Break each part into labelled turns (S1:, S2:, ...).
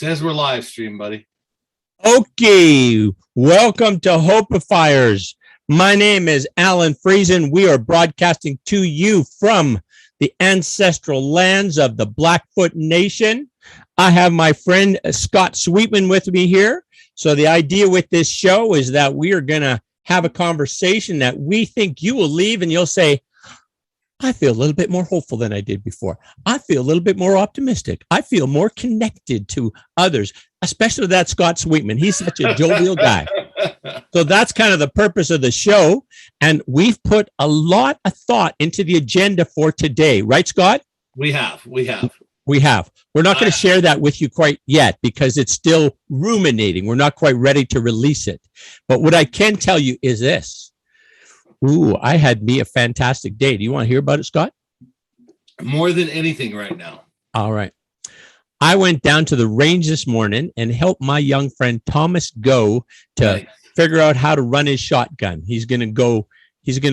S1: Says we're live stream, buddy.
S2: Okay, welcome to Hopeifiers. My name is Alan Friesen. We are broadcasting to you from the ancestral lands of the Blackfoot Nation. I have my friend Scott Sweetman with me here. So the idea with this show is that we are going to have a conversation that we think you will leave and you'll say, I feel a little bit more hopeful than I did before. I feel a little bit more optimistic. I feel more connected to others, especially that Scott Sweetman. He's such a jovial guy. So that's kind of the purpose of the show. And we've put a lot of thought into the agenda for today. Right, Scott?
S1: We have.
S2: We're not going to share that with you quite yet because it's still ruminating. We're not quite ready to release it. But what I can tell you is this. Ooh, I had me a fantastic day. Do you want to hear about it, Scott?
S1: More than anything right now.
S2: All right. I went down to the range this morning and helped my young friend Thomas go to figure out how to run his shotgun. He's going to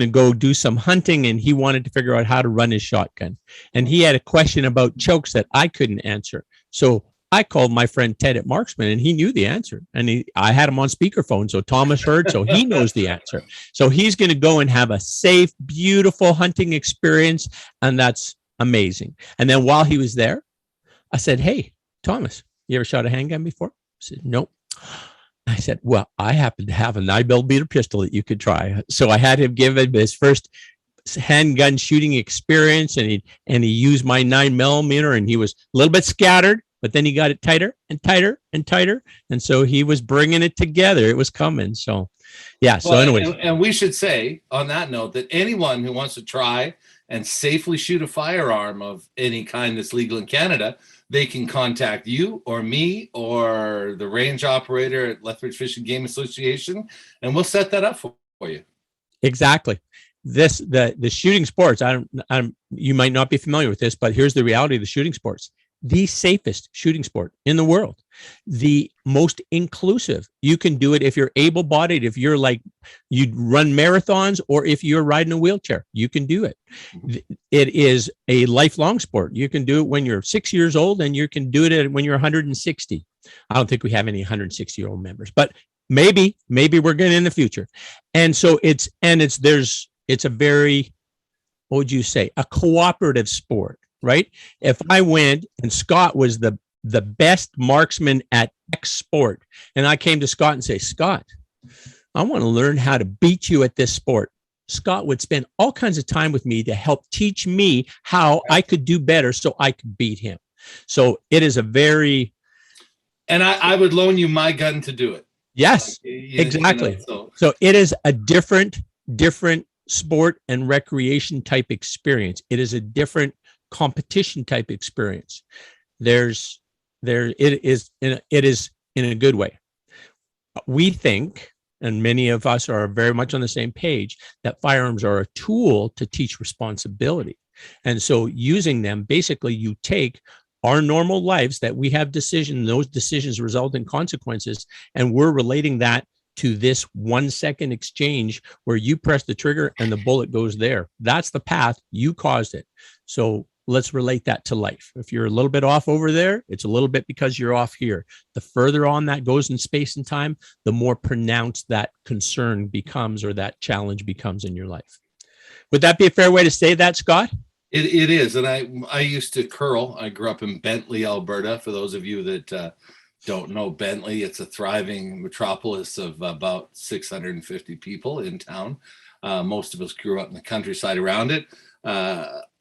S2: go do some hunting and he wanted to figure out how to run his shotgun. And he had a question about chokes that I couldn't answer. So I called my friend Ted at Marksman and he knew the answer. And I had him on speakerphone. So Thomas heard, so he knows the answer. So he's going to go and have a safe, beautiful hunting experience. And that's amazing. And then while he was there, I said, hey, Thomas, you ever shot a handgun before? He said, nope. I said, well, I happen to have a 9mm pistol that you could try. So I had him give him his first handgun shooting experience and he used my 9mm and he was a little bit scattered. But then he got it tighter and tighter and tighter. And so he was bringing it together. It was coming. So, yeah. So anyway.
S1: And we should say on that note that anyone who wants to try and safely shoot a firearm of any kind that's legal in Canada, they can contact you or me or the range operator at Lethbridge Fish and Game Association, and we'll set that up for you.
S2: Exactly. The shooting sports, you might not be familiar with this, but here's the reality of the shooting sports. The safest shooting sport in the world, the most inclusive. You can do it if you're able-bodied, if you're like you run marathons, or if you're riding a wheelchair, you can do it. It is a lifelong sport. You can do it when you're 6 years old, and you can do it when you're 160. I don't think we have any 160-year-old members, but maybe we're going to in the future. And so it's a very, what would you say, a cooperative sport. Right? If I went and Scott was the best marksman at X sport, and I came to Scott and say, Scott, I want to learn how to beat you at this sport. Scott would spend all kinds of time with me to help teach me how I could do better so I could beat him. So it is a very...
S1: And I would loan you my gun to do it.
S2: Yes, exactly. So it is a different sport and recreation type experience. It is a different competition type experience. It is in a good way. We think, and many of us are very much on the same page, that firearms are a tool to teach responsibility. And so using them, basically you take our normal lives that we have decisions, those decisions result in consequences, and we're relating that to this 1 second exchange where you press the trigger and the bullet goes there. That's the path. You caused it. So let's relate that to life. If you're a little bit off over there, it's a little bit because you're off here. The further on that goes in space and time, the more pronounced that concern becomes or that challenge becomes in your life. Would that be a fair way to say that, Scott?
S1: It is. And I used to curl. I grew up in Bentley, Alberta. For those of you that don't know Bentley, it's a thriving metropolis of about 650 people in town. Most of us grew up in the countryside around it.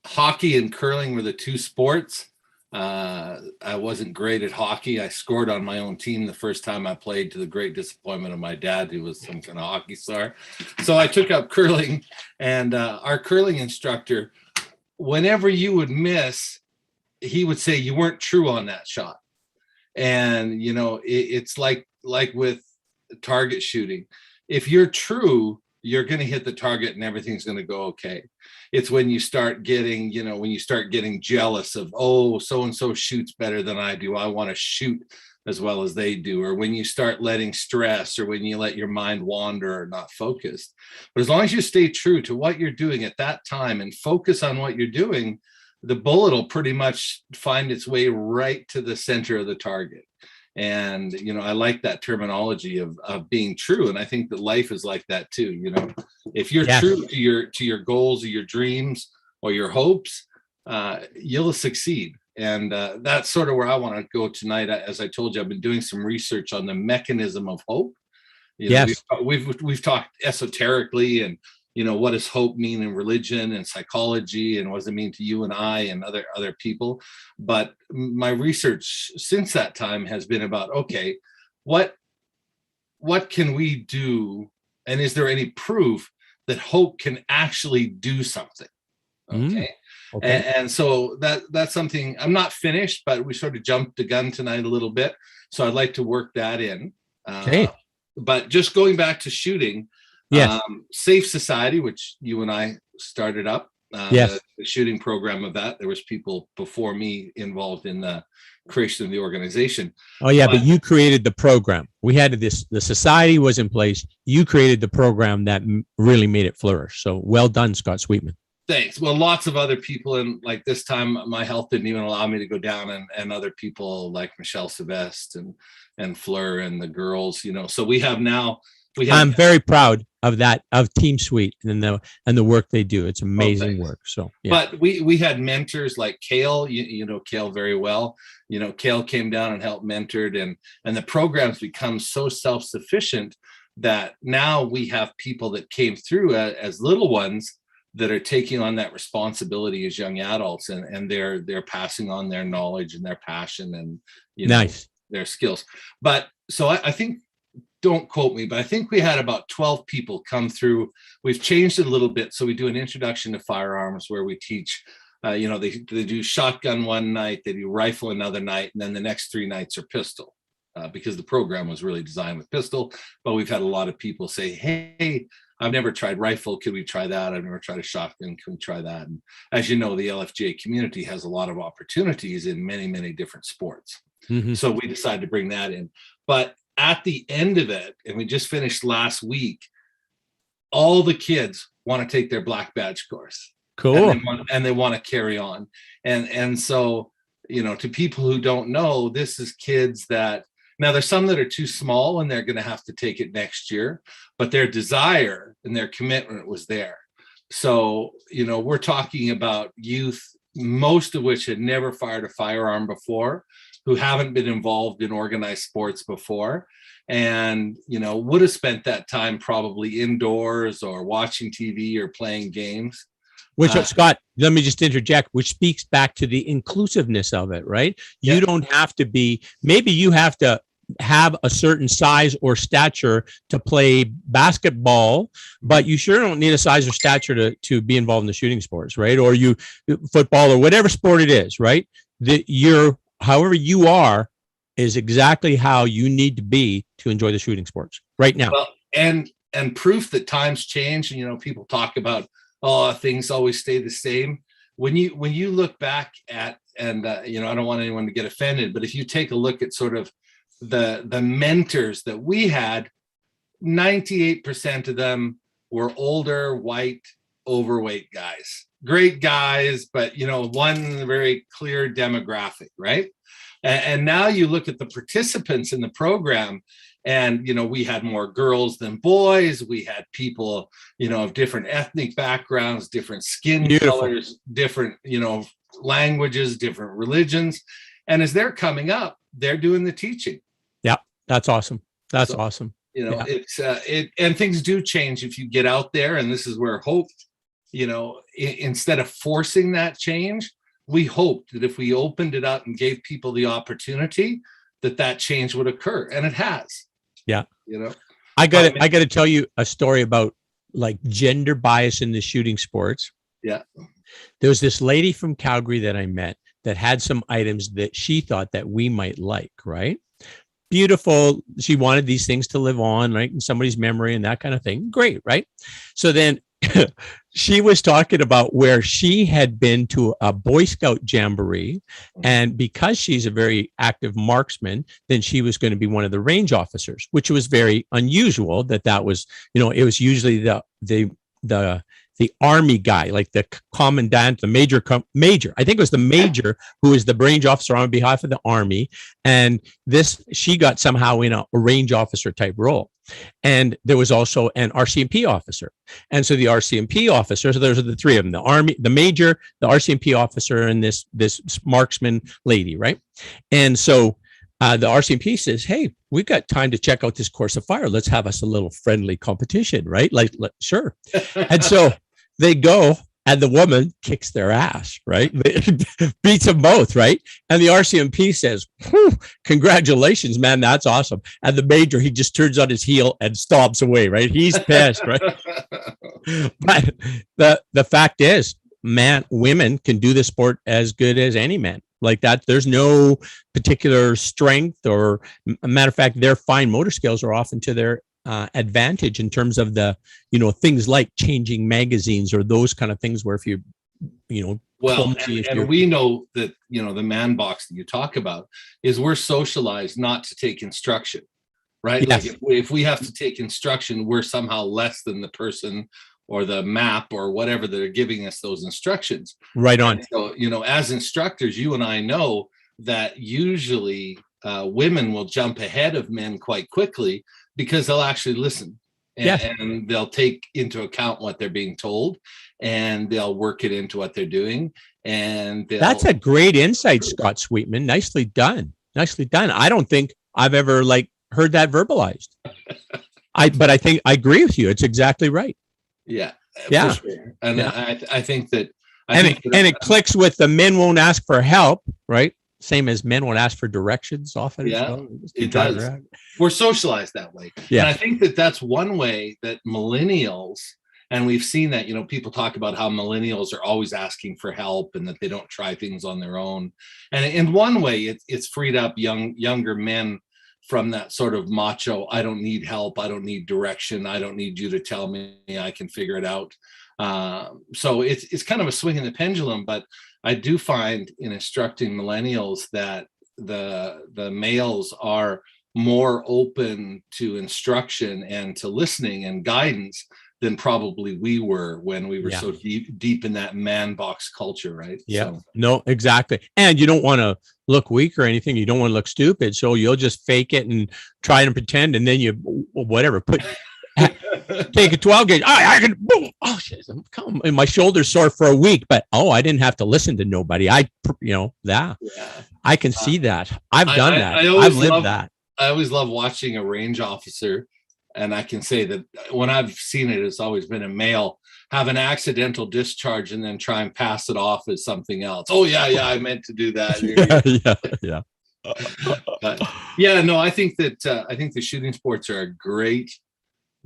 S1: Hockey and curling were the two sports. I wasn't great at hockey. I scored on my own team the first time I played, to the great disappointment of my dad, who was some kind of hockey star. So I took up curling, and our curling instructor, whenever you would miss, he would say you weren't true on that shot. And, it's like with target shooting. If you're true, you're going to hit the target and everything's going to go okay. It's when you start getting, jealous of, oh, so-and-so shoots better than I do, I want to shoot as well as they do. Or when you start letting stress, or when you let your mind wander or not focused. But as long as you stay true to what you're doing at that time and focus on what you're doing, the bullet will pretty much find its way right to the center of the target. And, I like that terminology of being true. And I think that life is like that too. If you're
S2: Yes.
S1: true to your goals or your dreams or your hopes, you'll succeed. And that's sort of where I want to go tonight. As I told you, I've been doing some research on the mechanism of hope.
S2: Yes.
S1: We've talked esoterically, and what does hope mean in religion and psychology, and what does it mean to you and I and other people. But my research since that time has been about, okay, what can we do, and is there any proof that hope can actually do something? Okay.
S2: Okay.
S1: And so that's something. I'm not finished, but we sort of jumped the gun tonight a little bit, so I'd like to work that in.
S2: Okay.
S1: But just going back to shooting,
S2: Yes.
S1: Safe Society, which you and I started up,
S2: Yes.
S1: the shooting program of that. There was people before me involved in the creation of the organization.
S2: Oh yeah, but you created the program. We had this. The society was in place. You created the program that really made it flourish. So well done, Scott Sweetman.
S1: Thanks. Well, lots of other people, and like this time, my health didn't even allow me to go down, and other people like Michelle Sylvestre and Fleur and the girls. So we have. I'm
S2: very proud of that, of Team Sweet and the work they do. It's amazing work. So, yeah.
S1: But we had mentors like Kale. You know Kale very well. Kale came down and helped mentored, and the program's become so self-sufficient that now we have people that came through as little ones that are taking on that responsibility as young adults, and they're passing on their knowledge and their passion and
S2: nice.
S1: Their skills. But so I think, don't quote me, but I think we had about 12 people come through. We've changed it a little bit. So we do an introduction to firearms where we teach, they do shotgun one night, they do rifle another night, and then the next 3 nights are pistol, because the program was really designed with pistol. But we've had a lot of people say, hey, I've never tried rifle. Could we try that? I've never tried a shotgun. Can we try that? And as you know, the LFGA community has a lot of opportunities in many, many different sports. Mm-hmm. So we decided to bring that in. But at the end of it, and we just finished last week, all the kids want to take their black badge course.
S2: Cool.
S1: And they want to carry on. And so, to people who don't know, this is kids that, now there's some that are too small and they're going to have to take it next year, but their desire and their commitment was there. So, we're talking about youth, most of which had never fired a firearm before, who haven't been involved in organized sports before, and would have spent that time probably indoors or watching TV or playing games.
S2: Which, Scott, let me just interject, which speaks back to the inclusiveness of it, right? You don't have to be, maybe you have to have a certain size or stature to play basketball, but you sure don't need a size or stature to be involved in the shooting sports, right? Or football or whatever sport it is, right? However you are is exactly how you need to be to enjoy the shooting sports right now.
S1: Well, and proof that times change. People talk about, things always stay the same. When you look back at, and I don't want anyone to get offended, but if you take a look at sort of the mentors that we had, 98% of them were older, white, overweight guys. Great guys, but one very clear demographic, right? And now you look at the participants in the program, and we had more girls than boys. We had people of different ethnic backgrounds, different skin colors, different languages, different religions. And as they're coming up, they're doing the teaching.
S2: Yeah, that's awesome. That's awesome.
S1: It's and things do change if you get out there, and this is where hope, instead of forcing that change, we hoped that if we opened it up and gave people the opportunity, that change would occur, and it has.
S2: Yeah. I got to tell you a story about like gender bias in the shooting sports.
S1: Yeah.
S2: There was this lady from Calgary that I met that had some items that she thought that we might like, right? Beautiful. She wanted these things to live on, right, in somebody's memory and that kind of thing. Great, right? So then she was talking about where she had been to a Boy Scout jamboree, and because she's a very active marksman, then she was going to be one of the range officers, which was very unusual. That was, it was usually the the army guy, like the commandant, the major. I think it was the major who is the range officer on behalf of the army. And she got somehow in a range officer type role. And there was also an RCMP officer. And so the RCMP officer, so those are the three of them, the army, the major, the RCMP officer, and this marksman lady, right? And so the RCMP says, hey, we've got time to check out this course of fire. Let's have us a little friendly competition, right? Sure. And so they go, and the woman kicks their ass, right? Beats them both, right? And the RCMP says, congratulations, man, that's awesome. And the major, he just turns on his heel and stomps away, right? He's pissed, right? But the fact is, women can do the sport as good as any man. Like that, there's no particular strength, or a matter of fact, their fine motor skills are often to their advantage in terms of the, things like changing magazines or those kind of things where if you
S1: well, and we know that, the man box that you talk about is we're socialized not to take instruction, right?
S2: Yes.
S1: Like if we have to take instruction, we're somehow less than the person or the map or whatever that are giving us those instructions.
S2: Right on.
S1: And so, as instructors, you and I know that usually women will jump ahead of men quite quickly because they'll actually listen and they'll take into account what they're being told, and they'll work it into what they're doing. And
S2: that's a great insight, Scott Sweetman. Nicely done. Nicely done. I don't think I've ever heard that verbalized. But I think I agree with you. It's exactly right.
S1: Yeah.
S2: Yeah.
S1: For sure. And I think that.
S2: It clicks with the men won't ask for help, right? Same as men won't ask for directions often.
S1: Yeah, it does. We're socialized that way. Yeah. And I think that that's one way that millennials, and we've seen that, people talk about how millennials are always asking for help and that they don't try things on their own. And in one way, it's freed up younger men from that sort of macho, I don't need help, I don't need direction, I don't need you to tell me, I can figure it out. So it's kind of a swing in the pendulum, but I do find in instructing millennials that the males are more open to instruction and to listening and guidance than probably we were when we were so deep in that man box culture, right?
S2: Yeah, so. No, exactly. And you don't want to look weak or anything. You don't want to look stupid. So you'll just fake it and try and pretend. And then take a 12 gauge. I can, boom. Oh, shit. And my shoulder's sore for a week, but I didn't have to listen to nobody. I can see that. I've done that. I've lived that.
S1: I always love watching a range officer. And I can say that when I've seen it, it's always been a male have an accidental discharge and then try and pass it off as something else. Oh yeah, I meant to do that.
S2: Yeah.
S1: But, I think that I think the shooting sports are a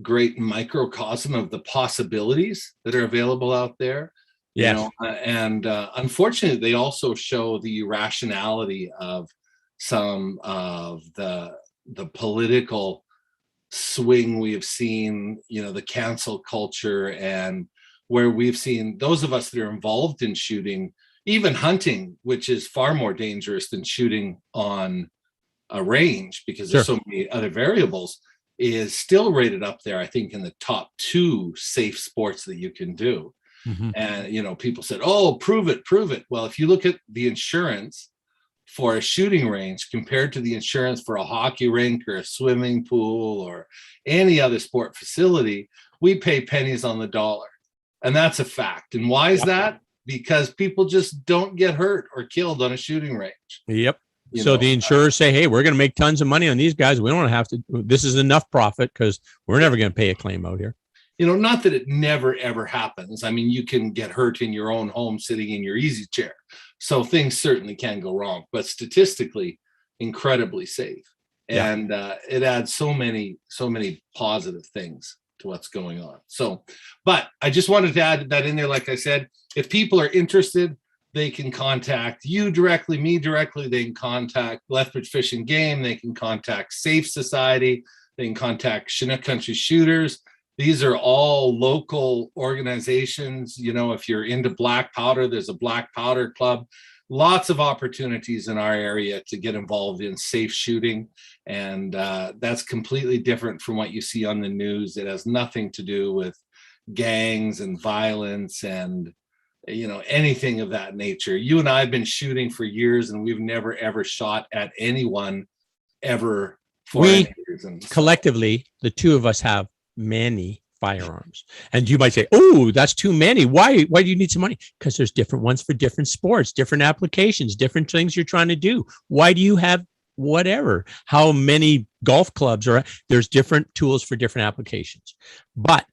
S1: great microcosm of the possibilities that are available out there.
S2: Yeah,
S1: and unfortunately, they also show the irrationality of some of the political swing we have seen, the cancel culture, and where we've seen those of us that are involved in shooting, even hunting, which is far more dangerous than shooting on a range because there's so many other variables, is still rated up there, I think, in the top 2 safe sports that you can do. Mm-hmm. And, people said, oh, prove it. Well, if you look at the insurance for a shooting range compared to the insurance for a hockey rink or a swimming pool or any other sport facility, we pay pennies on the dollar. And that's a fact. And why is that? Because people just don't get hurt or killed on a shooting range.
S2: Yep. So the insurers say, hey, we're going to make tons of money on these guys. We don't have to. This is enough profit because we're never going to pay a claim out here.
S1: Not that it never, ever happens. I mean, you can get hurt in your own home sitting in your easy chair. So things certainly can go wrong, but statistically, incredibly safe. And it adds so many positive things to what's going on. So, but I just wanted to add that in there. Like I said, if people are interested, they can contact you directly, me directly. They can contact Lethbridge Fish and Game. They can contact Safe Society. They can contact Chinook Country Shooters. These are all local organizations. If you're into black powder, there's a black powder club. Lots of opportunities in our area to get involved in safe shooting. And that's completely different from what you see on the news. It has nothing to do with, gangs and violence and, anything of that nature. You and I have been shooting for years, and we've never ever shot at anyone ever for
S2: We
S1: any reason. So,
S2: collectively, the two of us have many firearms. And you might say, oh, that's too many. Why do you need so many? Because there's different ones for different sports, different applications, different things you're trying to do. Why do you have whatever? How many golf clubs are? There's different tools for different applications, but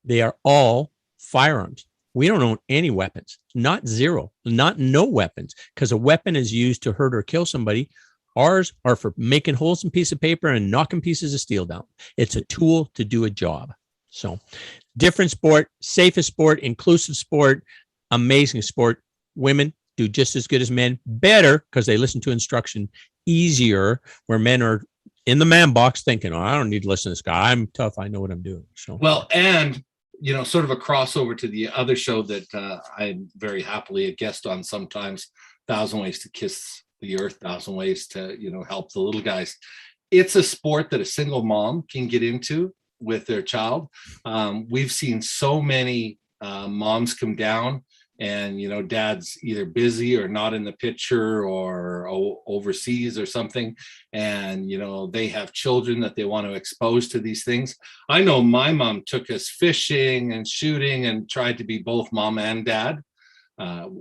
S2: they are all firearms. We don't own any weapons, not zero, not no weapons, because a weapon is used to hurt or kill somebody. Ours are for making holes in a piece of paper and knocking pieces of steel down. It's a tool to do a job. So different sport, safest sport, inclusive sport, amazing sport. Women do just as good as men, better because they listen to instruction, easier, where men are in the man box thinking, oh, I don't need to listen to this guy. I'm tough. I know what I'm doing. So,
S1: well, and sort of a crossover to the other show that I'm very happily a guest on sometimes, 1,000 Ways to Kiss the Earth, 1,000 Ways to, help the little guys. It's a sport that a single mom can get into with their child. We've seen so many moms come down and, dad's either busy or not in the picture or overseas or something. And, they have children that they want to expose to these things. I know my mom took us fishing and shooting and tried to be both mom and dad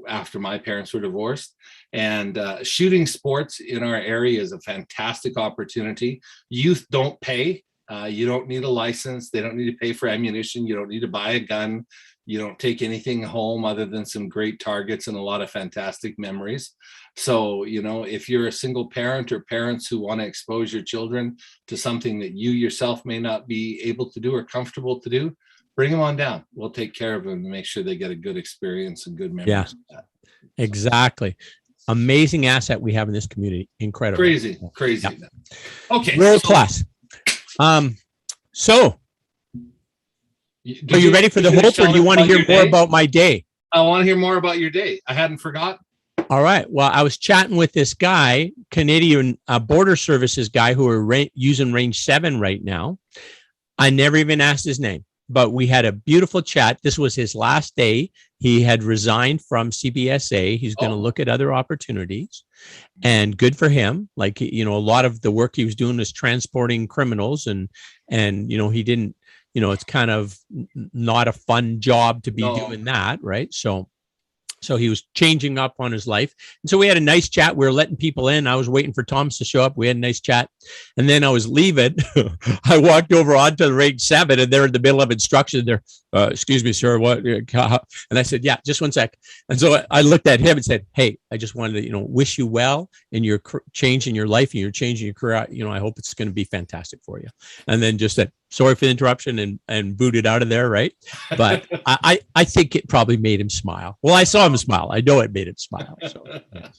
S1: after my parents were divorced. And shooting sports in our area is a fantastic opportunity. Youth don't pay. You don't need a license. They don't need to pay for ammunition. You don't need to buy a gun. You don't take anything home other than some great targets and a lot of fantastic memories. So, if you're a single parent or parents who want to expose your children to something that you yourself may not be able to do or comfortable to do, bring them on down. We'll take care of them and make sure they get a good experience and good memories.
S2: Yeah, exactly. Amazing asset we have in this community. Incredible.
S1: Crazy.
S2: Yeah.
S1: Okay.
S2: World class. So are you ready for the hope, or do you want to hear more about my day?
S1: I want to hear more about your day. I hadn't forgotten.
S2: All right. Well, I was chatting with this guy, Canadian border services guy, who are using range 7 right now. I never even asked his name, but we had a beautiful chat. This was his last day. He had resigned from CBSA. He's going to look at other opportunities, and good for him. Like, a lot of the work he was doing was transporting criminals, and he didn't, it's kind of not a fun job to be doing that. Right. So he was changing up on his life. And so we had a nice chat. We were letting people in. I was waiting for Thomas to show up. We had a nice chat. And then I was leaving. I walked over onto the range 7, and they're in the middle of instruction. They're, excuse me, sir, what? And I said, yeah, just one sec. And so I looked at him and said, hey, I just wanted to, wish you well in your change in your life and you're changing your career. I hope it's going to be fantastic for you. And then just said, sorry for the interruption, and booted out of there. Right. But I think it probably made him smile. Well, I saw him smile. I know it made him smile. So, yeah.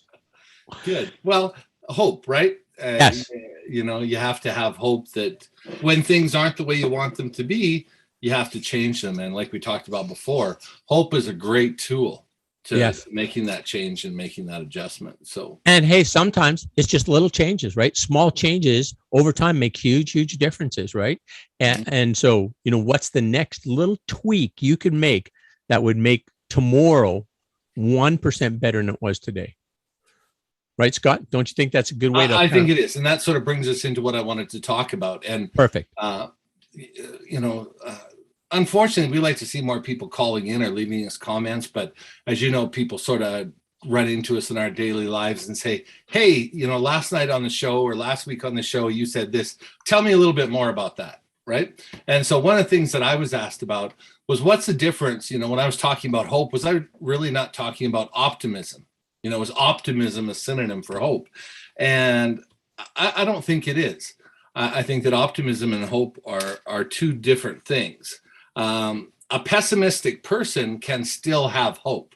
S1: Good. Well, hope, right?
S2: Yes.
S1: You have to have hope that when things aren't the way you want them to be, you have to change them. And like we talked about before, hope is a great tool to making that change and making that adjustment. So,
S2: and hey, sometimes it's just little changes, right? Small changes over time make huge differences, right? And so, what's the next little tweak you can make that would make tomorrow 1% better than it was today? Right, Scott? Don't you think that's a good way to?
S1: I think it is. And that sort of brings us into what I wanted to talk about. And
S2: perfect.
S1: Unfortunately, we like to see more people calling in or leaving us comments. But as you know, people sort of run into us in our daily lives and say, hey, last night on the show or last week on the show, you said this. Tell me a little bit more about that. Right. And so one of the things that I was asked about was, what's the difference? When I was talking about hope, was I really not talking about optimism? Was optimism a synonym for hope? And I don't think it is. I think that optimism and hope are two different things. A pessimistic person can still have hope.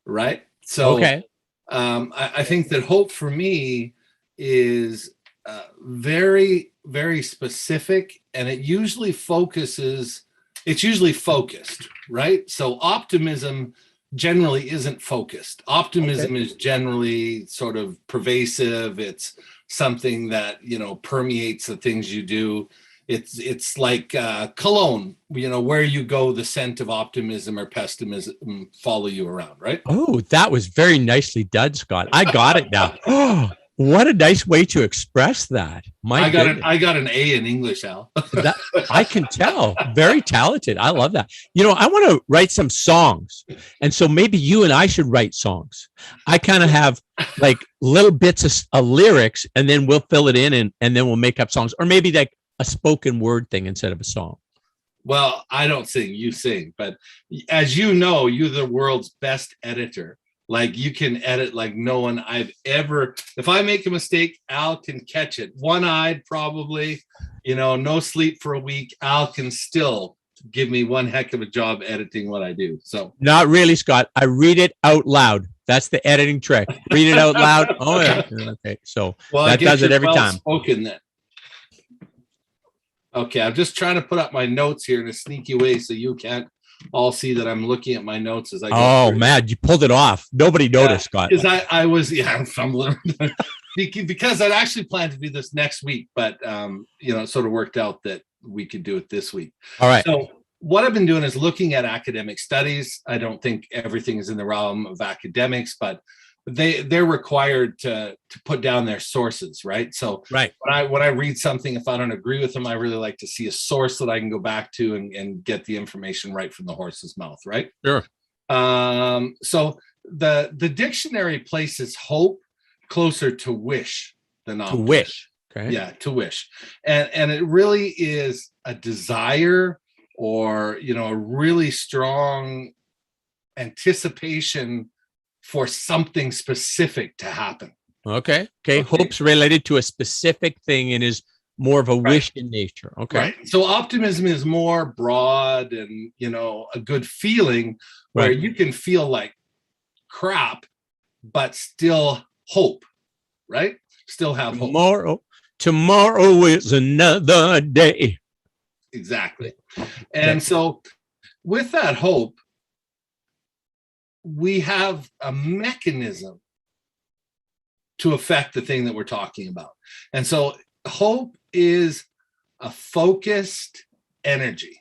S1: Right. So
S2: okay.
S1: I think that hope for me is very, very specific, and it's usually focused, right? So optimism generally isn't focused. Optimism is generally sort of pervasive. It's something that, permeates the things you do. It's like cologne, where you go, the scent of optimism or pessimism follow you around, right?
S2: Oh, that was very nicely done, Scott. I got it now. Oh, what a nice way to express that. My goodness.
S1: I got an A in English, Al.
S2: That I can tell. Very talented. I love that. I want to write some songs. And so maybe you and I should write songs. I kind of have like little bits of lyrics, and then we'll fill it in, and then we'll make up songs, or maybe like a spoken word thing instead of a song.
S1: Well, I don't sing, you sing, but as you know, you're the world's best editor. Like, you can edit like no one I've ever. If I make a mistake, Al can catch it. One-eyed, probably, no sleep for a week. Al can still give me one heck of a job editing what I do. So
S2: not really, Scott. I read it out loud. That's the editing trick. Read it out loud. Oh yeah. Okay. So that does it every time.
S1: Spoken then. Okay, I'm just trying to put up my notes here in a sneaky way so you can't all see that I'm looking at my notes as I go.
S2: Oh, man, you pulled it off. Nobody noticed, Scott.
S1: Because I was, I'm fumbling. Because I'd actually planned to do this next week, but, it sort of worked out that we could do it this week.
S2: All right.
S1: So what I've been doing is looking at academic studies. I don't think everything is in the realm of academics, but they're required to put down their sources, right? So
S2: right.
S1: When I read something, if I don't agree with them, I really like to see a source that I can go back to and get the information right from the horse's mouth, right?
S2: Sure.
S1: So the dictionary places hope closer to wish than optimism.
S2: To wish. Okay.
S1: Yeah, to wish. And it really is a desire, or a really strong anticipation for something specific to happen.
S2: Okay. Hope's related to a specific thing and is more of a wish in nature. Okay.
S1: Right. So optimism is more broad and, a good feeling where you can feel like crap, but still hope, right? Still have hope.
S2: Tomorrow is another day.
S1: Exactly. And so with that hope, we have a mechanism to affect the thing that we're talking about. And so hope is a focused energy.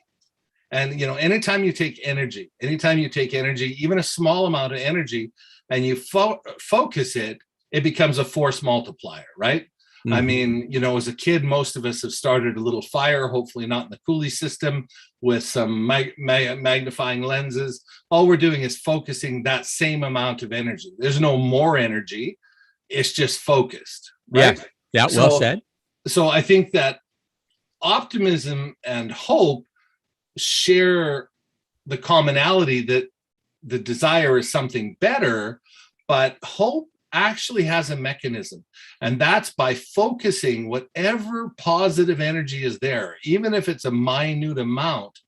S1: And, anytime you take energy, even a small amount of energy, and you focus it, it becomes a force multiplier, right? Mm-hmm. I mean, as a kid, most of us have started a little fire, hopefully not in the coolie system, with some magnifying lenses. All we're doing is focusing that same amount of energy. There's no more energy. It's just focused. Right?
S2: Yeah. Well said.
S1: So I think that optimism and hope share the commonality that the desire is something better, but hope actually has a mechanism, and that's by focusing whatever positive energy is there, even if it's a minute amount.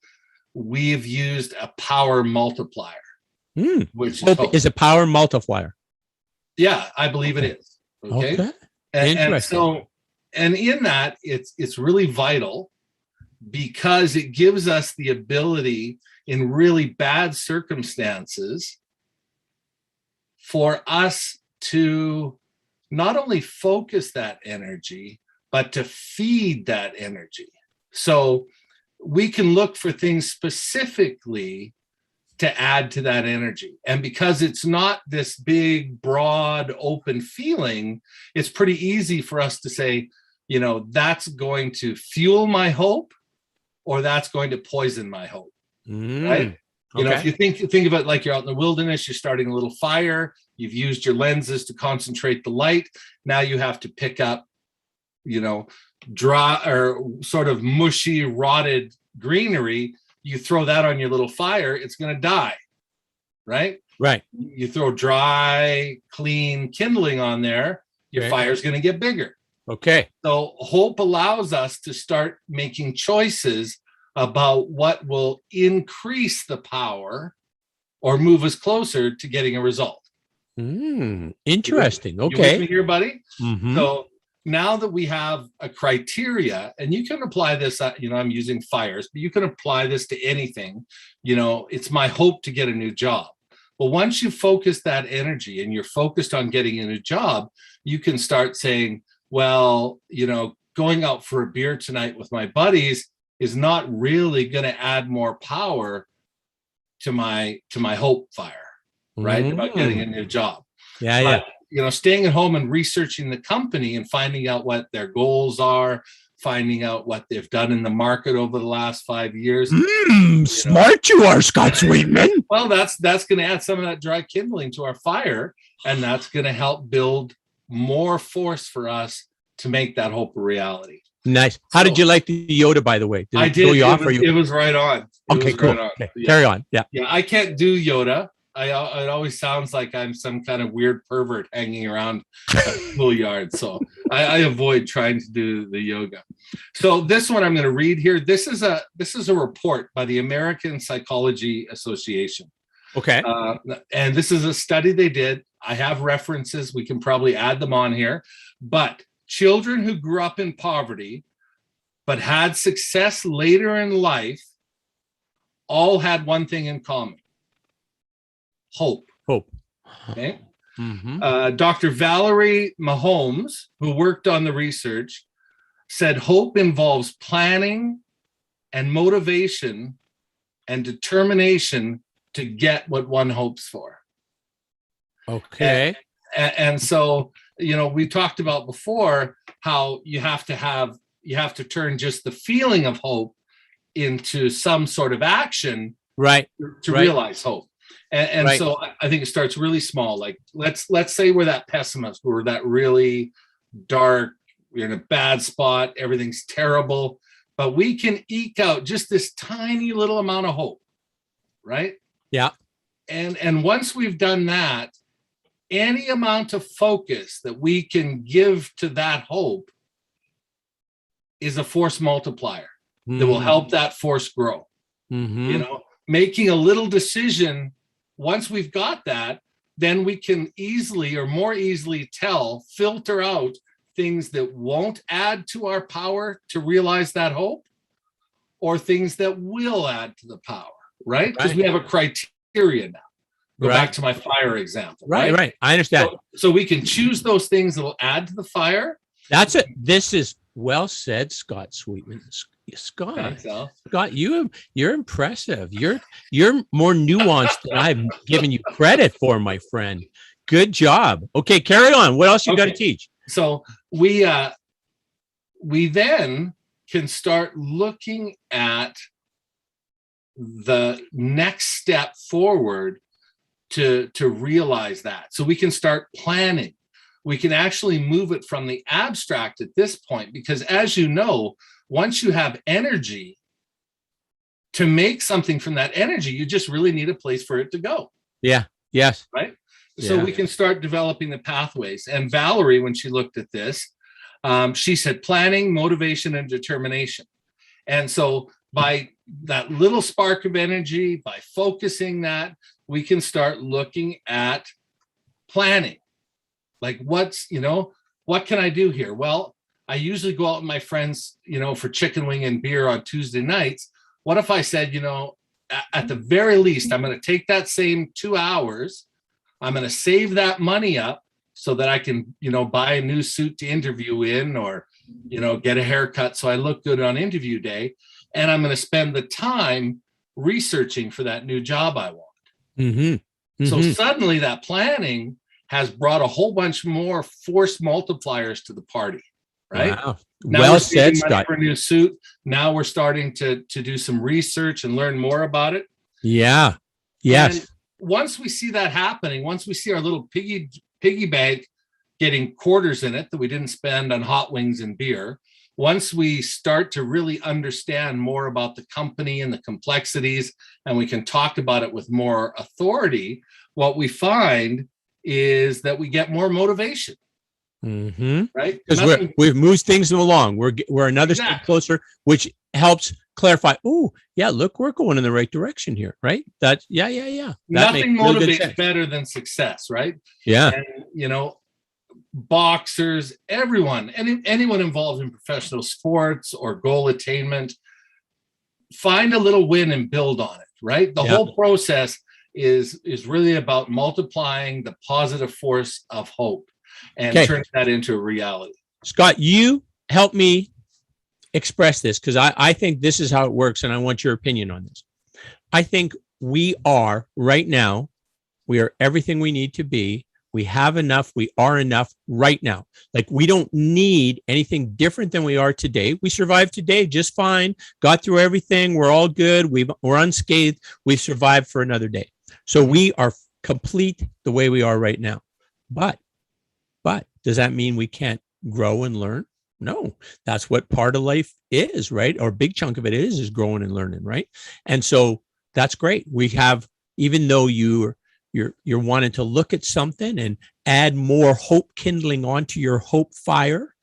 S1: We've used a power multiplier, which
S2: is a power multiplier.
S1: Yeah, I believe it is. Okay. And in that, it's really vital, because it gives us the ability in really bad circumstances for us to not only focus that energy, but to feed that energy. So we can look for things specifically to add to that energy. And because it's not this big, broad, open feeling, it's pretty easy for us to say, that's going to fuel my hope, or that's going to poison my hope. Right? If you think of it like you're out in the wilderness, you're starting a little fire, you've used your lenses to concentrate the light. Now you have to pick up, dry or sort of mushy, rotted greenery. You throw that on your little fire, it's going to die, right?
S2: Right.
S1: You throw dry, clean kindling on there, your fire's going to get bigger.
S2: Okay.
S1: So hope allows us to start making choices about what will increase the power or move us closer to getting a result.
S2: Interesting. Okay.
S1: You with me here, buddy?
S2: Mm-hmm.
S1: So now that we have a criteria, and you can apply this, I'm using fires, but you can apply this to anything. It's my hope to get a new job. Well, once you focus that energy and you're focused on getting a new job, you can start saying, well, going out for a beer tonight with my buddies is not really going to add more power to my hope fire, right? About getting a new job. But, staying at home and researching the company and finding out what their goals are, finding out what they've done in the market over the last 5 years.
S2: Smart you are, Scott Sweetman.
S1: Well, that's going to add some of that dry kindling to our fire, and that's going to help build more force for us to make that hope a reality.
S2: Nice. How did you like the Yoda, by the way?
S1: I did. It was right on.
S2: Okay, cool. Okay, carry on. Yeah.
S1: I can't do Yoda. It always sounds like I'm some kind of weird pervert hanging around a schoolyard. So I avoid trying to do the yoga. So this one I'm going to read here. This is a report by the American Psychology Association.
S2: Okay.
S1: And this is a study they did. I have references. We can probably add them on here. But children who grew up in poverty but had success later in life all had one thing in common: hope. Okay. Dr. Valerie Mahomes, who worked on the research, said hope involves planning and motivation and determination to get what one hopes for.
S2: Okay.
S1: And so, we talked about before how you have to turn just the feeling of hope into some sort of action,
S2: right,
S1: to realize hope. And so I think it starts really small. Like let's say we're that pessimist, we're that really dark, we're in a bad spot, everything's terrible, but we can eke out just this tiny little amount of hope, right?
S2: Yeah.
S1: And once we've done that, any amount of focus that we can give to that hope is a force multiplier that will help that force grow. Making a little decision, once we've got that, then we can more easily filter out things that won't add to our power to realize that hope, or things that will add to the power, right? Because we have a criteria now. Go back to my fire example.
S2: Right. I understand.
S1: So we can choose those things that will add to the fire.
S2: That's it. This is well said, Scott Sweetman. Scott, you're impressive. You're more nuanced than I've given you credit for, my friend. Good job. Okay, carry on. What else you got to teach?
S1: So we then can start looking at the next step forward to realize that. So we can start planning. We can actually move it from the abstract at this point, because as you know, once you have energy, to make something from that energy, you just really need a place for it to go.
S2: Yeah. Yes.
S1: Right. So we can start developing the pathways. And Valerie, when she looked at this, she said planning, motivation, and determination. And so by that little spark of energy, by focusing that, we can start looking at planning. Like what can I do here? Well, I usually go out with my friends, for chicken wing and beer on Tuesday nights. What if I said, at the very least, I'm going to take that same 2 hours, I'm going to save that money up so that I can, buy a new suit to interview in, or, get a haircut so I look good on interview day. And I'm going to spend the time researching for that new job I want. So suddenly that planning has brought a whole bunch more force multipliers to the party, right?
S2: Wow.
S1: Now
S2: well said, Scott.
S1: For a new suit. Now we're starting to do some research and learn more about it.
S2: Yeah. Yes.
S1: And once we see that happening, once we see our little piggy bank getting quarters in it that we didn't spend on hot wings and beer, once we start to really understand more about the company and the complexities, and we can talk about it with more authority, what we find is that we get more motivation. Right?
S2: Because we've moved things along. We're another step closer, which helps clarify. Oh, yeah, look, we're going in the right direction here, right? That
S1: Nothing motivates better than success, right?
S2: Yeah.
S1: And, boxers, anyone involved in professional sports or goal attainment, find a little win and build on it, right? The whole process is really about multiplying the positive force of hope and turning that into a reality.
S2: Scott, you help me express this, because I think this is how it works, and I want your opinion on this. I think we are right now, we are everything we need to be. We have enough. We are enough right now. Like, we don't need anything different than we are today. We survived today just fine, got through everything. We're all good. We're unscathed. We've survived for another day. So we are complete the way we are right now. But does that mean we can't grow and learn? No, that's what part of life is, right? Or a big chunk of it is growing and learning, right? And so that's great. We have, even though you're wanting to look at something and add more hope kindling onto your hope fire,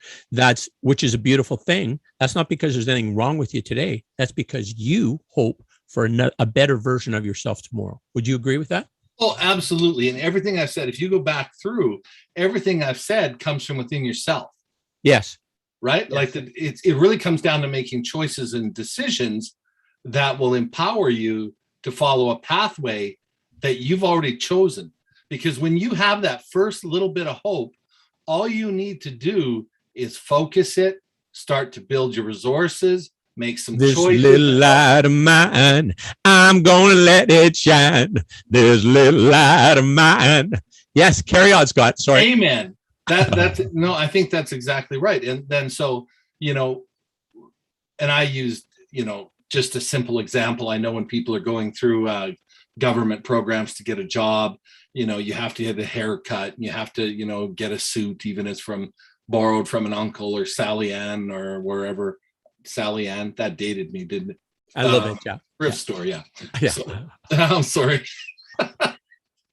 S2: which is a beautiful thing. That's not because there's anything wrong with you today. That's because you hope for a better version of yourself tomorrow. Would you agree with that?
S1: Oh, absolutely. And everything I've said, if you go back through, everything I've said comes from within yourself.
S2: Yes.
S1: Right? Yes. Like it really comes down to making choices and decisions that will empower you to follow a pathway that you've already chosen. Because when you have that first little bit of hope, all you need to do is focus it, start to build your resources, make some
S2: this
S1: choices.
S2: This little light of mine, I'm gonna let it shine. This little light of mine. Yes, carry on, Scott. Sorry.
S1: Amen. No, I think that's exactly right. And then so, and I used, just a simple example. I know when people are going through government programs to get a job, you have to get a haircut, and you have to, get a suit, even if it's borrowed from an uncle or Sally Ann or wherever. Sally Ann, that dated me, didn't it?
S2: I love it. Yeah.
S1: Thrift store. Yeah.
S2: Yeah.
S1: So, I'm sorry.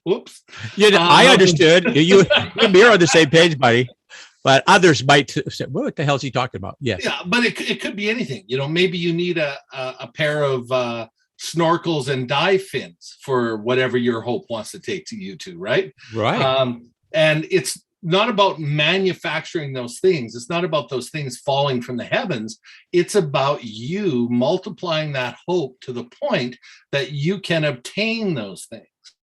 S1: Whoops.
S2: I understood. You and me are on the same page, buddy. But others might say, what the hell is he talking about? Yes.
S1: Yeah, but it could be anything. Maybe you need a pair of snorkels and dive fins for whatever your hope wants to take to you to, right?
S2: Right.
S1: And it's not about manufacturing those things. It's not about those things falling from the heavens. It's about you multiplying that hope to the point that you can obtain those things.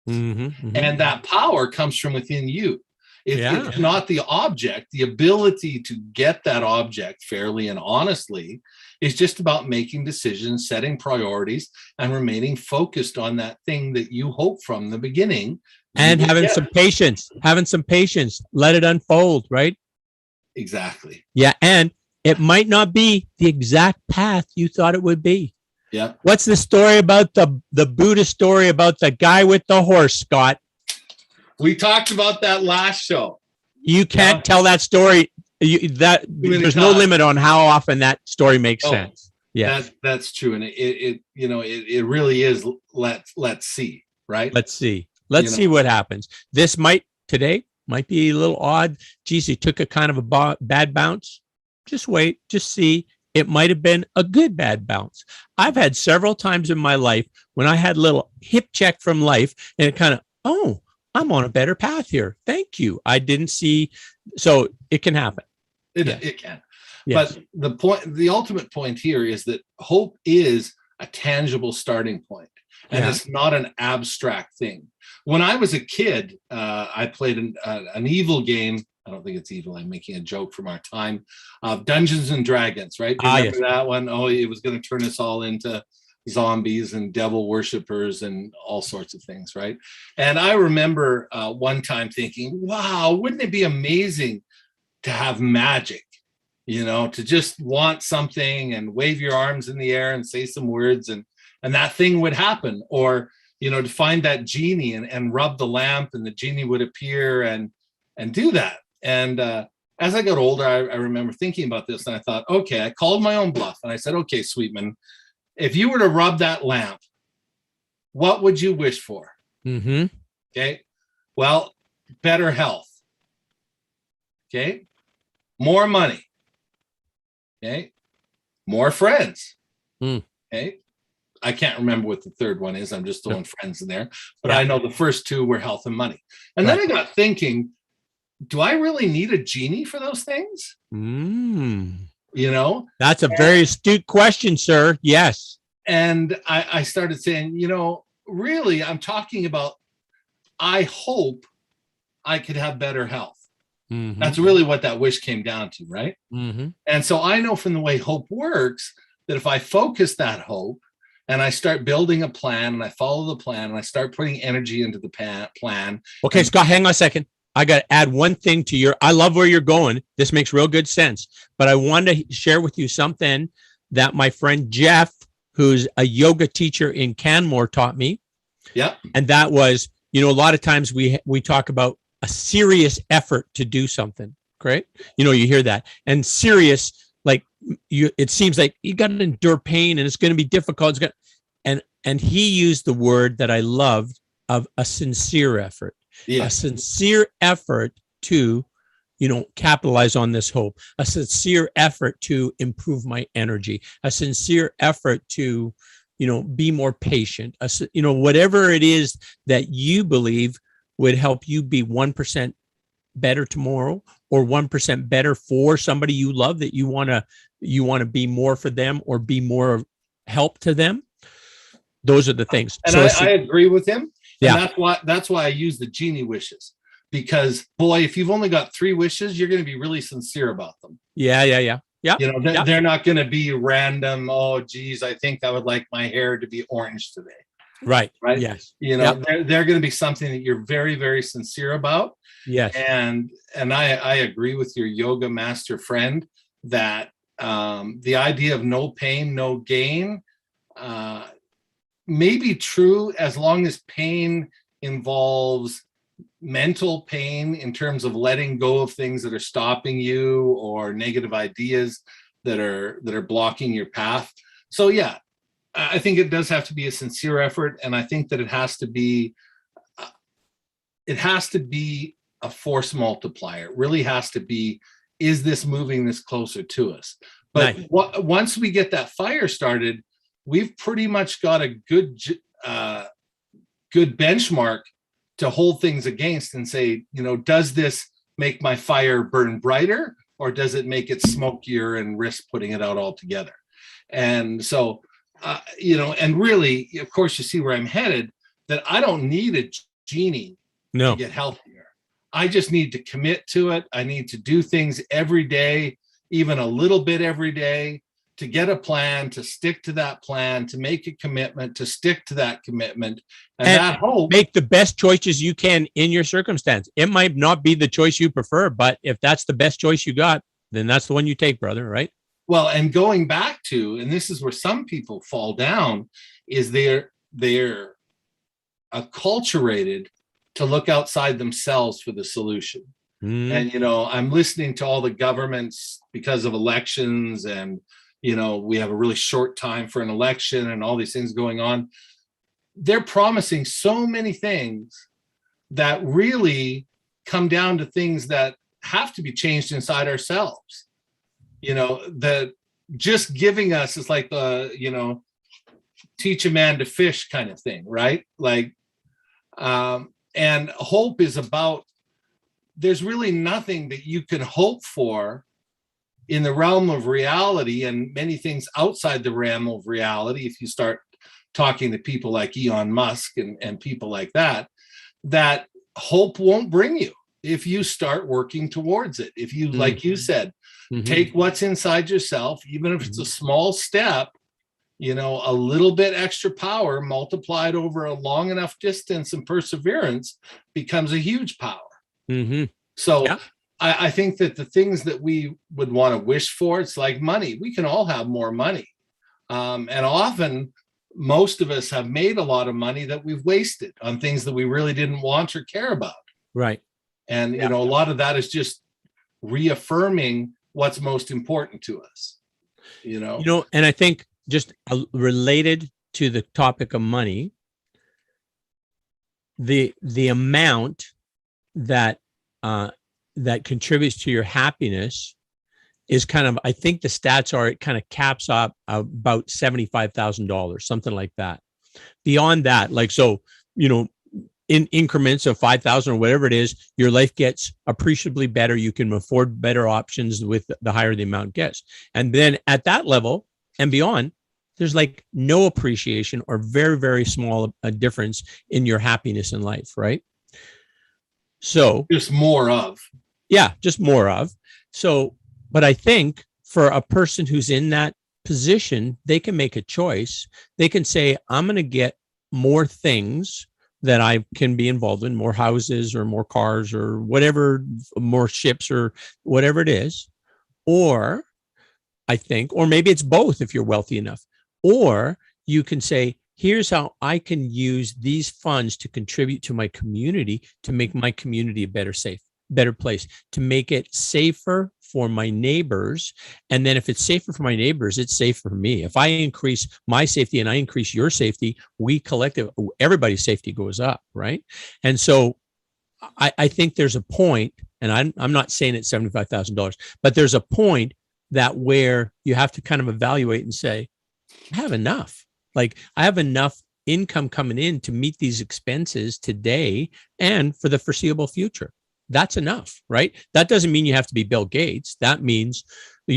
S2: Mm-hmm, mm-hmm.
S1: And that power comes from within you. It's not the object. The ability to get that object fairly and honestly is just about making decisions, setting priorities, and remaining focused on that thing that you hope from the beginning.
S2: And having some patience, let it unfold, right?
S1: Exactly.
S2: Yeah. And it might not be the exact path you thought it would be.
S1: Yeah.
S2: What's the story about the Buddhist story about the guy with the horse, Scott?
S1: We talked about that last show.
S2: You can't tell that story. There's no limit on how often that story makes sense. Yeah,
S1: that's true, and it really is. Let's see, right?
S2: Let's see what happens. Today might be a little odd. Geez, he took a kind of a bad bounce. Just wait, just see. It might have been a good bad bounce. I've had several times in my life when I had a little hip check from life, and it kind of, I'm on a better path here. Thank you. I didn't see. So it can happen.
S1: It can.
S2: Yes.
S1: But the ultimate point here is that hope is a tangible starting point, and it's not an abstract thing. When I was a kid, I played an evil game. I don't think it's evil. I'm making a joke from our time. Dungeons and Dragons, right? Do you remember that one? Oh, it was going to turn us all into zombies and devil worshippers and all sorts of things, right? And I remember one time thinking, wow, wouldn't it be amazing to have magic, to just want something and wave your arms in the air and say some words and that thing would happen, or to find that genie and rub the lamp and the genie would appear and do that. And as I got older, I remember thinking about this, and I thought, okay, I called my own bluff, and I said, okay, Sweetman, if you were to rub that lamp, what would you wish for?
S2: Mm-hmm.
S1: Okay. Well, better health. Okay. More money. Okay. More friends. Okay. I can't remember what the third one is. I'm just throwing friends in there. But I know the first two were health and money. And then I got thinking, do I really need a genie for those things?
S2: That's a very astute question, sir. Yes.
S1: And I started saying, really, I'm talking about, I hope I could have better health.
S2: Mhm.
S1: That's really what that wish came down to, right?
S2: Mhm.
S1: And so I know from the way hope works that if I focus that hope and I start building a plan and I follow the plan and I start putting energy into the plan.
S2: Okay,
S1: And
S2: Scott, hang on a second. I got to add one thing to I love where you're going. This makes real good sense. But I wanted to share with you something that my friend Jeff, who's a yoga teacher in Canmore, taught me.
S1: Yep.
S2: And that was, a lot of times we talk about a serious effort to do something, correct? You hear that. And serious, like it seems like you got to endure pain and it's going to be difficult. And he used the word that I loved of a sincere effort. A sincere effort to, capitalize on this hope, a sincere effort to improve my energy, a sincere effort to, be more patient, whatever it is that you believe would help you be 1% better tomorrow or 1% better for somebody you love that you want to be more for them or be more help to them. Those are the things.
S1: And
S2: so
S1: I agree with him.
S2: Yeah.
S1: And that's why I use the genie wishes, because boy, if you've only got 3 wishes, you're going to be really sincere about them.
S2: Yeah.
S1: They're not going to be random. Oh, geez, I think I would like my hair to be orange today.
S2: Right.
S1: Yes. They're going to be something that you're very, very sincere about.
S2: Yes.
S1: And I agree with your yoga master friend that the idea of no pain, no gain, may be true as long as pain involves mental pain in terms of letting go of things that are stopping you or negative ideas that are blocking your path. So yeah, I think it does have to be a sincere effort, and I think that it has to be a force multiplier. It really has to be, is this moving this closer to us? But
S2: Nice.
S1: Once we get that fire started, we've pretty much got a good benchmark to hold things against and say, does this make my fire burn brighter, or does it make it smokier and risk putting it out altogether? And so, and really, of course, you see where I'm headed, that I don't need a genie to get healthier. I just need to commit to it. I need to do things every day, even a little bit every day, to get a plan, to stick to that plan, to make a commitment, to stick to that commitment. And that hope.
S2: Make the best choices you can in your circumstance. It might not be the choice you prefer, but if that's the best choice you got, then that's the one you take, brother, right?
S1: Well, and going back to, and this is where some people fall down, is they're acculturated to look outside themselves for the solution. And, I'm listening to all the governments because of elections, and, we have a really short time for an election and all these things going on. They're promising so many things that really come down to things that have to be changed inside ourselves. That just giving us is like the, teach a man to fish kind of thing, right? Like, and hope is about, there's really nothing that you can hope for in the realm of reality, and many things outside the realm of reality. If you start talking to people like Elon Musk and people like that hope won't bring you if you start working towards it. If you, like you said, take what's inside yourself, even if it's a small step, a little bit extra power multiplied over a long enough distance, and perseverance becomes a huge power. So yeah. I think that the things that we would want to wish for, it's like money. We can all have more money. And often most of us have made a lot of money that we've wasted on things that we really didn't want or care about.
S2: Right.
S1: And, a lot of that is just reaffirming what's most important to us,
S2: and I think just related to the topic of money, the amount that that contributes to your happiness is kind of, I think the stats are, it kind of caps up about $75,000, something like that. Beyond that, like, so, in increments of 5,000 or whatever it is, your life gets appreciably better. You can afford better options with the higher the amount gets. And then at that level and beyond, there's like no appreciation or very, very small a difference in your happiness in life, right? So
S1: just more of.
S2: Yeah, just more of. So, but I think for a person who's in that position, they can make a choice. They can say, I'm going to get more things that I can be involved in, more houses or more cars or whatever, more ships or whatever it is. Or I think, or maybe it's both if you're wealthy enough. Or you can say, here's how I can use these funds to contribute to my community to make my community a better place, to make it safer for my neighbors. And then if it's safer for my neighbors, it's safe for me. If I increase my safety and I increase your safety, everybody's safety goes up, right? And so I think there's a point, and I'm not saying it's $75,000, but there's a point that where you have to kind of evaluate and say, I have enough. Like I have enough income coming in to meet these expenses today and for the foreseeable future. That's enough, right? That doesn't mean you have to be Bill Gates. That means,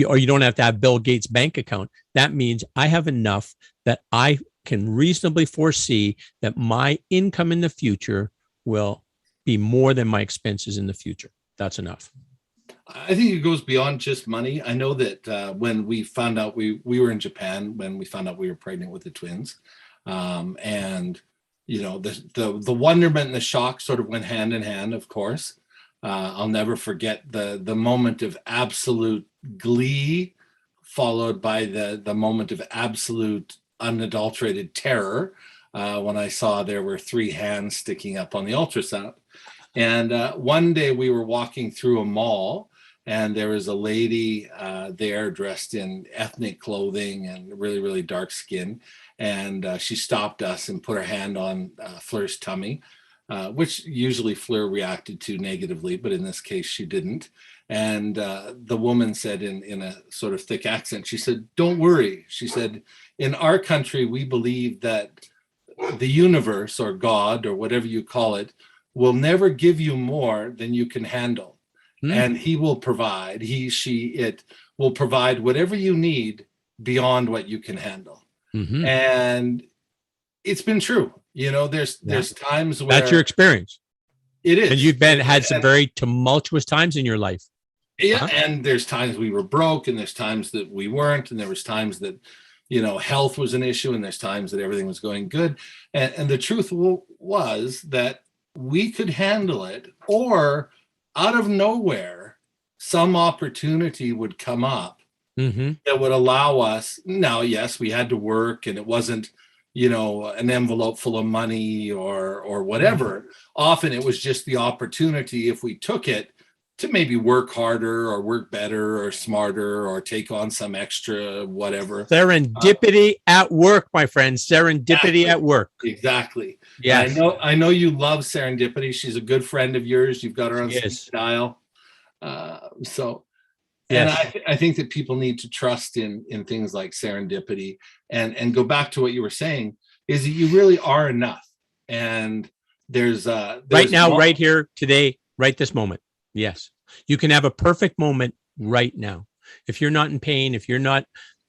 S2: or you don't have to have Bill Gates' bank account. That means I have enough that I can reasonably foresee that my income in the future will be more than my expenses in the future. That's enough.
S1: I think it goes beyond just money. I know that when we found out we were in Japan, when we found out we were pregnant with the twins, and you know the wonderment and the shock sort of went hand in hand. Of course, I'll never forget the moment of absolute glee, followed by the moment of absolute unadulterated terror when I saw there were 3 hands sticking up on the ultrasound. And one day we were walking through a mall, and there was a lady there dressed in ethnic clothing and really, really dark skin. And she stopped us and put her hand on Fleur's tummy, which usually Fleur reacted to negatively, but in this case she didn't. And the woman said in a sort of thick accent, she said, "Don't worry." She said, "In our country, we believe that the universe or God or whatever you call it will never give you more than you can handle. And he will provide, it will provide whatever you need beyond what you can handle."
S2: Mm-hmm.
S1: And it's been true. You know, there's times where
S2: that's your experience.
S1: It is.
S2: And you've had some very tumultuous times in your life.
S1: Yeah. And there's times we were broke, and there's times that we weren't. And there was times that, you know, health was an issue, and there's times that everything was going good. And the truth was that we could handle it, or out of nowhere, some opportunity would come up that would allow us. Now, yes, we had to work, and it wasn't, you know, an envelope full of money or whatever. Often it was just the opportunity, if we took it, to maybe work harder or work better or smarter or take on some extra whatever.
S2: Serendipity at work, my friend. Serendipity at work.
S1: Exactly.
S2: Yes.
S1: I know you love Serendipity. She's a good friend of yours. You've got her on speed dial. And I think that people need to trust in things like serendipity and go back to what you were saying, is that you really are enough. And there's
S2: right now, right here, today, right this moment. Yes. You can have a perfect moment right now. If you're not in pain, if you're not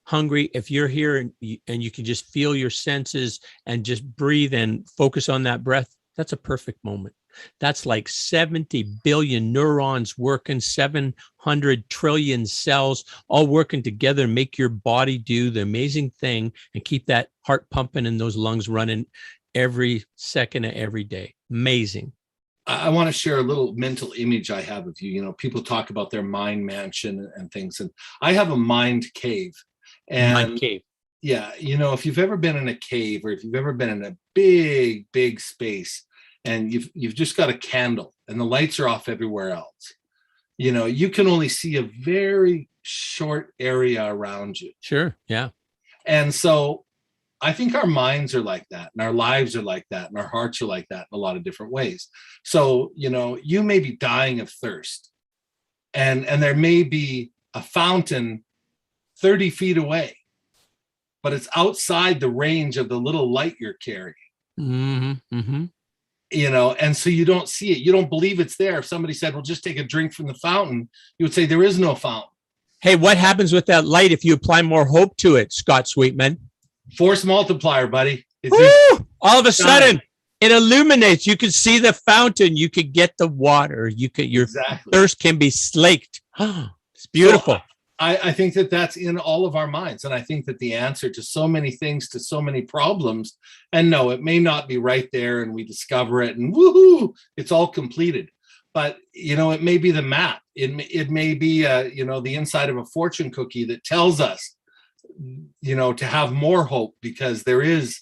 S2: hungry, if you're here and you can just feel your senses and just breathe and focus on that breath, that's a perfect moment. That's like 70 billion neurons working, 700 trillion cells all working together and make your body do the amazing thing and keep that heart pumping and those lungs running every second of every day. Amazing.
S1: I want to share a little mental image I have of you. You know, people talk about their mind mansion and things, and I have a mind cave. And
S2: mind cave.
S1: Yeah, you know, if you've ever been in a cave, or if you've ever been in a big, big space, and you've just got a candle and the lights are off everywhere else, you know, you can only see a very short area around you.
S2: Sure. Yeah.
S1: And so I think our minds are like that, and our lives are like that, and our hearts are like that in a lot of different ways. So, you know, you may be dying of thirst, and there may be a fountain 30 feet away, but it's outside the range of the little light you're carrying. You know, and so you don't see it. You don't believe it's there. If somebody said, "Well, just take a drink from the fountain," you would say, "There is no fountain."
S2: Hey, what happens with that light if you apply more hope to it, Scott Sweetman?
S1: Force multiplier, buddy.
S2: Woo! All of a sudden, it illuminates. You can see the fountain. You could get the water. You could, your thirst can be slaked. It's beautiful.
S1: So I think that that's in all of our minds. And I think that the answer to so many things, to so many problems, and no, it may not be right there and we discover it and woohoo, it's all completed. But, you know, it may be the map. It may be, you know, the inside of a fortune cookie that tells us, you know, to have more hope because there is,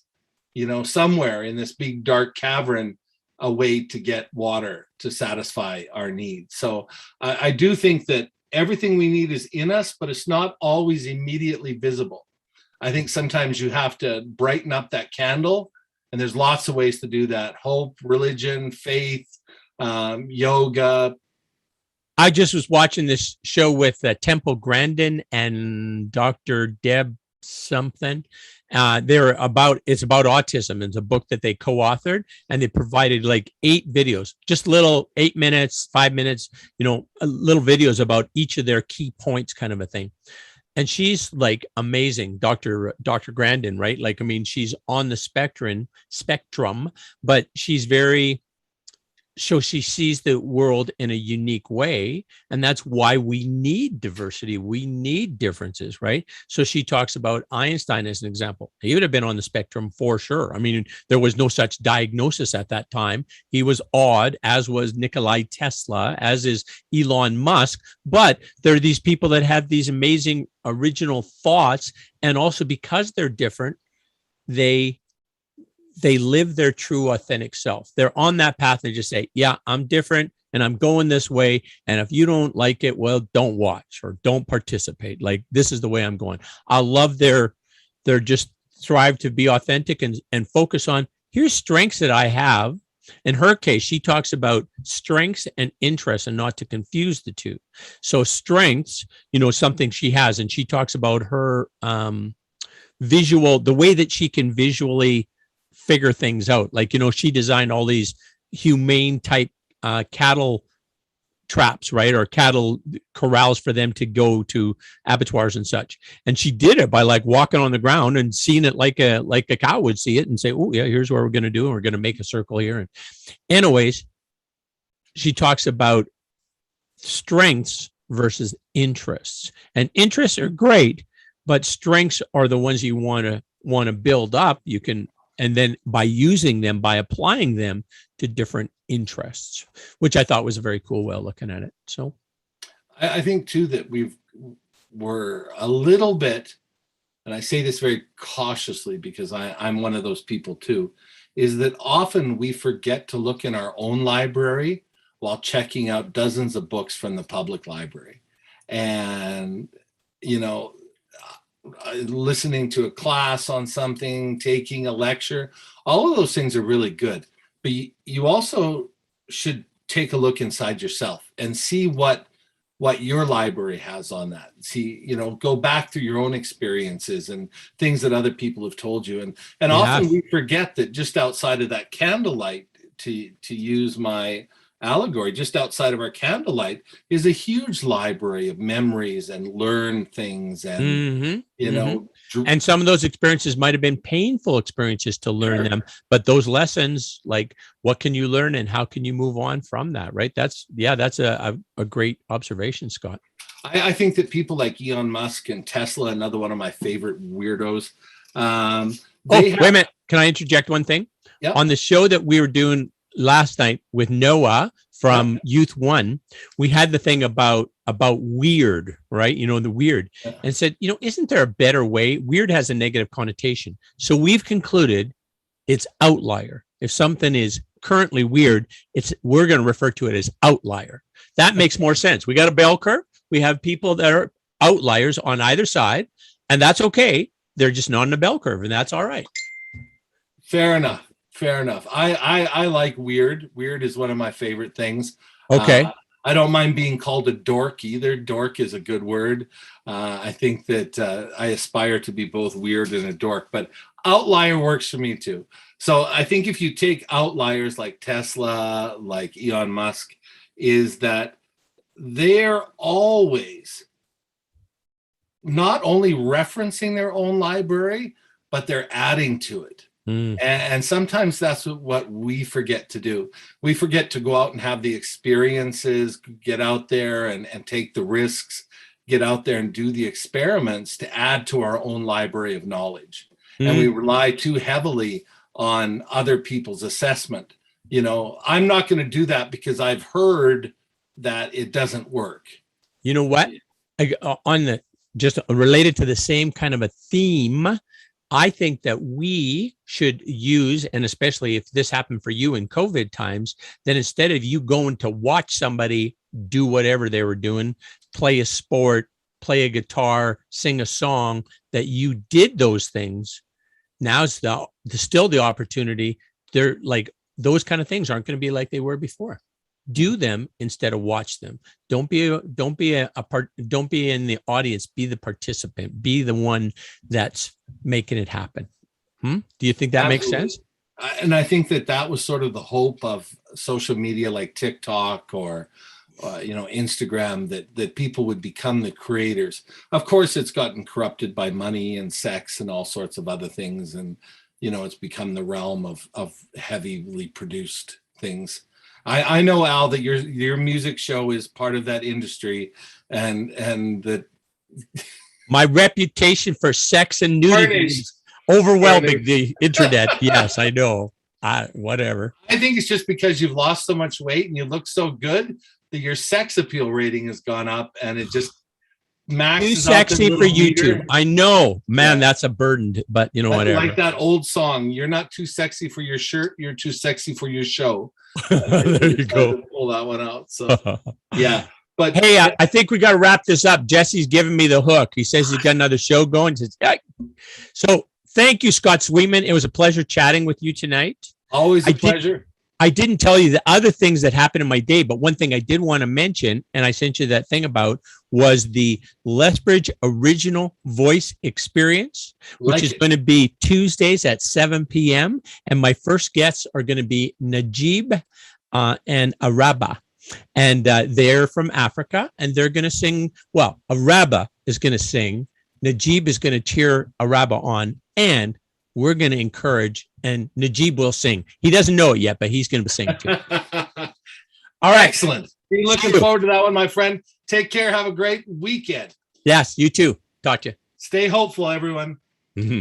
S1: you know, somewhere in this big dark cavern, a way to get water to satisfy our needs. So I do think that everything we need is in us, but it's not always immediately visible. I think sometimes you have to brighten up that candle, and there's lots of ways to do that. Hope, religion, faith, yoga.
S2: I just was watching this show with Temple Grandin and Dr. Deb something. It's about autism. It's a book that they co-authored, and they provided like 8 videos, just little 8 minutes, 5 minutes, you know, little videos about each of their key points, kind of a thing. And she's like amazing, Dr. Grandin, right? Like, I mean, she's on the spectrum, but she's very, so she sees the world in a unique way. And that's why we need diversity. We need differences, right? So she talks about Einstein as an example. He would have been on the spectrum for sure. I mean, there was no such diagnosis at that time. He was odd, as was Nikola Tesla, as is Elon Musk. But there are these people that have these amazing original thoughts. And also because they're different, they live their true authentic self. They're on that path. They just say, yeah, I'm different and I'm going this way. And if you don't like it, well, don't watch or don't participate. Like, this is the way I'm going. I love their just strive to be authentic and focus on, here's strengths that I have. In her case, she talks about strengths and interests and not to confuse the two. So strengths, you know, something she has, and she talks about her visual, the way that she can visually figure things out. Like, you know, she designed all these humane type cattle traps, right? Or cattle corrals for them to go to abattoirs and such. And she did it by like walking on the ground and seeing it like a cow would see it and say, oh yeah, here's what we're going to do. And we're going to make a circle here. And anyways, she talks about strengths versus interests. And interests are great, but strengths are the ones you want to build up. You can, and then by using them, by applying them to different interests, which I thought was a very cool way of looking at it. So
S1: I think too that we're a little bit, and I say this very cautiously because I'm one of those people too, is that often we forget to look in our own library while checking out dozens of books from the public library. And, you know, listening to a class on something, taking a lecture, all of those things are really good. But you also should take a look inside yourself and see what your library has on that. See, you know, go back through your own experiences and things that other people have told you. And often we forget that just outside of that candlelight, to use my allegory, just outside of our candlelight is a huge library of memories and learned things and you know,
S2: and some of those experiences might have been painful experiences to learn them, but those lessons, like what can you learn and how can you move on from that, right? That's a great observation, Scott.
S1: I think that people like Elon Musk and Tesla, another one of my favorite weirdos.
S2: Wait a minute, can I interject one thing?
S1: Yep.
S2: On the show that we were doing last night with Noah from Youth One, we had the thing about weird, right? You know, the weird, and said, you know, isn't there a better way? Weird has a negative connotation. So we've concluded it's outlier. If something is currently weird, we're going to refer to it as outlier. That makes more sense. We got a bell curve. We have people that are outliers on either side, and that's okay. They're just not in the bell curve, and that's all right.
S1: Fair enough. I like weird. Weird is one of my favorite things.
S2: Okay.
S1: I don't mind being called a dork either. Dork is a good word. I think that I aspire to be both weird and a dork, but outlier works for me too. So I think if you take outliers like Tesla, like Elon Musk, is that they're always not only referencing their own library, but they're adding to it. And sometimes that's what we forget to do. We forget to go out and have the experiences, get out there and take the risks, get out there and do the experiments to add to our own library of knowledge. And we rely too heavily on other people's assessment. You know, I'm not going to do that because I've heard that it doesn't work.
S2: You know what? On the just related to the same kind of a theme, I think that we should use, and especially if this happened for you in COVID times, then instead of you going to watch somebody do whatever they were doing, play a sport, play a guitar, sing a song, that you did those things. Now's still the opportunity. They're like, those kind of things aren't going to be like they were before. Do them instead of watch them. Don't be in the audience. Be the participant. Be the one that's making it happen. Do you think that makes sense?
S1: And I think that was sort of the hope of social media like TikTok or Instagram, that people would become the creators. Of course, it's gotten corrupted by money and sex and all sorts of other things, and it's become the realm of heavily produced things. I know, Al, that your music show is part of that industry, and that
S2: my reputation for sex and nudity is overwhelming the internet. Yes, I know. Whatever.
S1: I think it's just because you've lost so much weight and you look so good that your sex appeal rating has gone up, and it just maxes.
S2: Too sexy for YouTube. I know, man. That's a burden, but whatever.
S1: Like that old song, "You're not too sexy for your shirt. You're too sexy for your show."
S2: There you go.
S1: Pull that one out. So yeah. But
S2: hey, I think we got to wrap this up. Jesse's giving me the hook. He says he's got another show going. So thank you, Scott Sweetman. It was a pleasure chatting with you tonight.
S1: Always a pleasure.
S2: I didn't tell you the other things that happened in my day, but one thing I did want to mention, and I sent you that thing about, was the Lethbridge Original Voice Experience, which is going to be Tuesdays at 7 p.m. And my first guests are going to be Najib and Araba. And they're from Africa, and they're going to sing. Well, Araba is going to sing. Najib is going to cheer Araba on, and we're going to encourage, and Najib will sing. He doesn't know it yet, but he's going to sing too. All right.
S1: Excellent. Be looking forward to that one, my friend. Take care. Have a great weekend.
S2: Yes, you too. Talk to you.
S1: Stay hopeful, everyone.